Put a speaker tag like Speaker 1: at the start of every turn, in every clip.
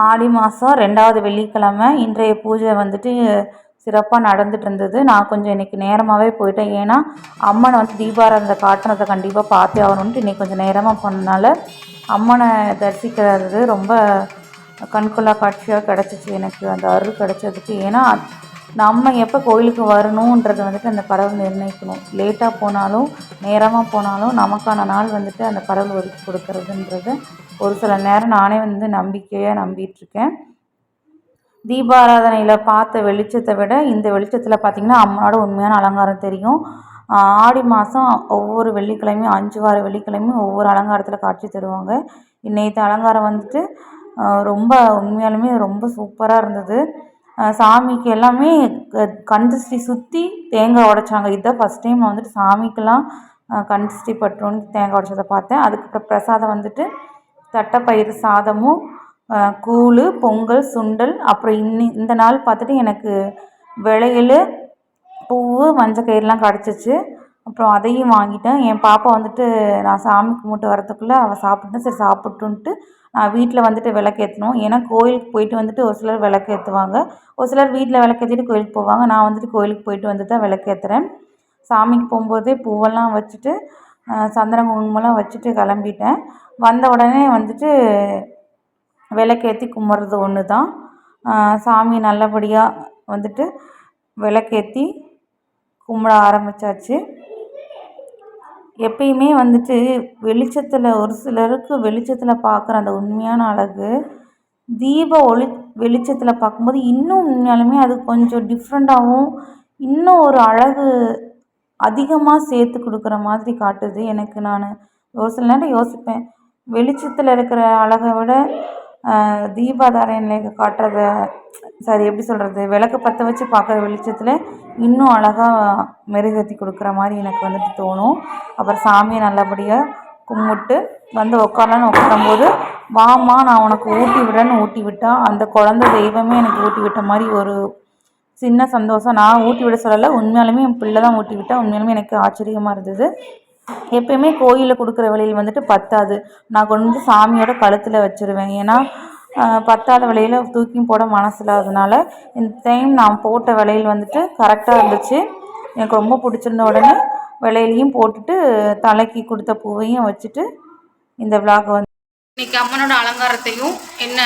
Speaker 1: ஆடி மாதம் 2வது வெள்ளிக்கிழமை இன்றைய பூஜை வந்துட்டு சிறப்பாக நடந்துட்டு இருந்தது. நான் கொஞ்சம் இன்றைக்கி நேரமாகவே போயிட்டேன். ஏன்னா அம்மனை வந்து தீபாராதனை காட்டுறதை கண்டிப்பாக பார்த்தே ஆகணுன்ட்டு இன்றைக்கி கொஞ்சம் நேரமாக போனதுனால அம்மனை தரிசிக்கிறது ரொம்ப கண்கொள்ளா காட்சியாக கிடச்சிச்சு. எனக்கு அந்த அருள் கிடச்சதுக்கு. ஏன்னா நம்ம எப்போ கோயிலுக்கு வரணுன்றது வந்துட்டு அந்த கடவுள் நிர்ணயிக்கணும். லேட்டாக போனாலும் நேரமாக போனாலும் நமக்கான நாள் வந்துட்டு அந்த கடவுள் ஒதுக்கி கொடுக்கறதுன்றது ஒரு சில நேரம் நானே வந்து நம்பிக்கையாக நம்பிட்டுருக்கேன். தீபாராதனையில் பார்த்த வெளிச்சத்தை விட இந்த வெளிச்சத்தில் பார்த்திங்கன்னா அம்மனோட உண்மையான அலங்காரம் தெரியும். ஆடி மாதம் ஒவ்வொரு வெள்ளிக்கிழமையும் 5 வார வெள்ளிக்கிழமையும் ஒவ்வொரு அலங்காரத்தில் காட்சி தருவாங்க. இன்னைக்கு அலங்காரம் வந்துட்டு ரொம்ப உண்மையாலுமே ரொம்ப சூப்பராக இருந்தது. சாமிக்கு எல்லாமே கண் திருஷ்டி சுற்றி தேங்காய் உடைச்சாங்க. இதுதான் ஃபஸ்ட் டைம் நான் வந்துட்டு சாமிக்கெல்லாம் கண் திருஷ்டி பட்டுருன்னு தேங்காய் உடைச்சதை பார்த்தேன். அதுக்கப்புறம் பிரசாதம் வந்துட்டு தட்டைப்பயிறு சாதமும் கூழ், பொங்கல், சுண்டல், அப்புறம் இந்த நாள் பார்த்துட்டு எனக்கு விளையல், பூவு, மஞ்சள் கயிறுலாம் கிடச்சிச்சு. அப்புறம் அதையும் வாங்கிட்டேன். என் பாப்பா வந்துட்டு நான் சாமி கும்பிட்டு வரத்துக்குள்ளே அவள் சாப்பிட்டு சரி சாப்பிட்டுன்ட்டு நான் வீட்டில் வந்துட்டு விளக்கேற்றணும். ஏன்னா கோயிலுக்கு போயிட்டு வந்துட்டு ஒரு சிலர் விளக்கேற்றுவாங்க, ஒரு சிலர் வீட்டில் விளக்கேற்றிட்டு கோயிலுக்கு போவாங்க. நான் வந்துட்டு கோயிலுக்கு போயிட்டு வந்து தான் விளக்கேற்றுறேன். சாமிக்கு போகும்போதே பூவெல்லாம் வச்சுட்டு சந்தன குங்குமம்லாம் வச்சுட்டு கிளம்பிட்டேன். வந்த உடனே வந்துட்டு விளக்கேற்றி கும்பிட்றது ஒன்று தான். சாமி நல்லபடியாக வந்துட்டு விளக்கேற்றி கும்பிட ஆரம்பித்தாச்சு. எப்பயுமே வந்துட்டு வெளிச்சத்தில் ஒரு சிலருக்கு வெளிச்சத்தில் பார்க்குற அந்த உண்மையான அழகு தீப வெளிச்சத்தில் பார்க்கும்போது இன்னும் உண்மையாலுமே அது கொஞ்சம் டிஃப்ரெண்ட்டாகவும் இன்னும் ஒரு அழகு அதிகமாக சேர்த்து கொடுக்குற மாதிரி காட்டுது எனக்கு. நான் ஒரு சில நேரம் யோசிப்பேன், வெளிச்சத்தில் இருக்கிற அழகை விட தீபாராதனையில் காட்டுறத எப்படி சொல்கிறது, விளக்கு பற்ற வச்சு பார்க்குற வெளிச்சத்தில் இன்னும் அழகாக மெருகேற்றி கொடுக்குற மாதிரி எனக்கு வந்துட்டு தோணும். அப்புறம் சாமியை நல்லபடியாக கும்பிட்டு வந்து உட்காரலான்னு உட்காரும்போது, வாம்மா நான் உனக்கு ஊட்டி விடுறேன்னு ஊட்டி விட்டா. அந்த குழந்தை தெய்வமே எனக்கு ஊட்டி விட்ட மாதிரி ஒரு சின்ன சந்தோஷம். நான் ஊட்டி விட சொல்லலை, உண்மையாலுமே என் பிள்ளை தான் ஊட்டி விட்டா. உண்மையாலுமே எனக்கு ஆச்சரியமாக இருந்தது. எப்பயுமே கோயிலில் கொடுக்குற விலையில் வந்துட்டு பத்தாது, நான் கொண்டு வந்து சாமியோட கழுத்தில் வச்சுருவேன். ஏன்னா பத்தாத விலையில் தூக்கியும் போட மனசில். அதனால இந்த டைம் நான் போட்ட விலையில் வந்துட்டு கரெக்டாக இருந்துச்சு. எனக்கு ரொம்ப பிடிச்சிருந்த உடனே விலையிலையும் போட்டுட்டு தலைக்கு கொடுத்த பூவையும் வச்சுட்டு இந்த விளாக் வந்து இன்றைக்கி அம்மனோட அலங்காரத்தையும் என்ன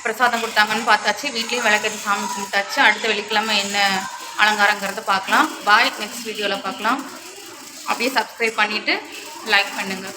Speaker 1: பிரசாதம் கொடுத்தாங்கன்னு பார்த்தாச்சு. வீட்லேயும் விளக்கேற்றி சாமி கும்பிட்டாச்சு. அடுத்த வெள்ளிக்கிழமை என்ன அலங்காரங்கிறத பார்க்கலாம். பாய், நெக்ஸ்ட் வீடியோவில் பார்க்கலாம். அப்படியே சப்ஸ்கிரைப் பண்ணிவிட்டு லைக் பண்ணுங்கள்.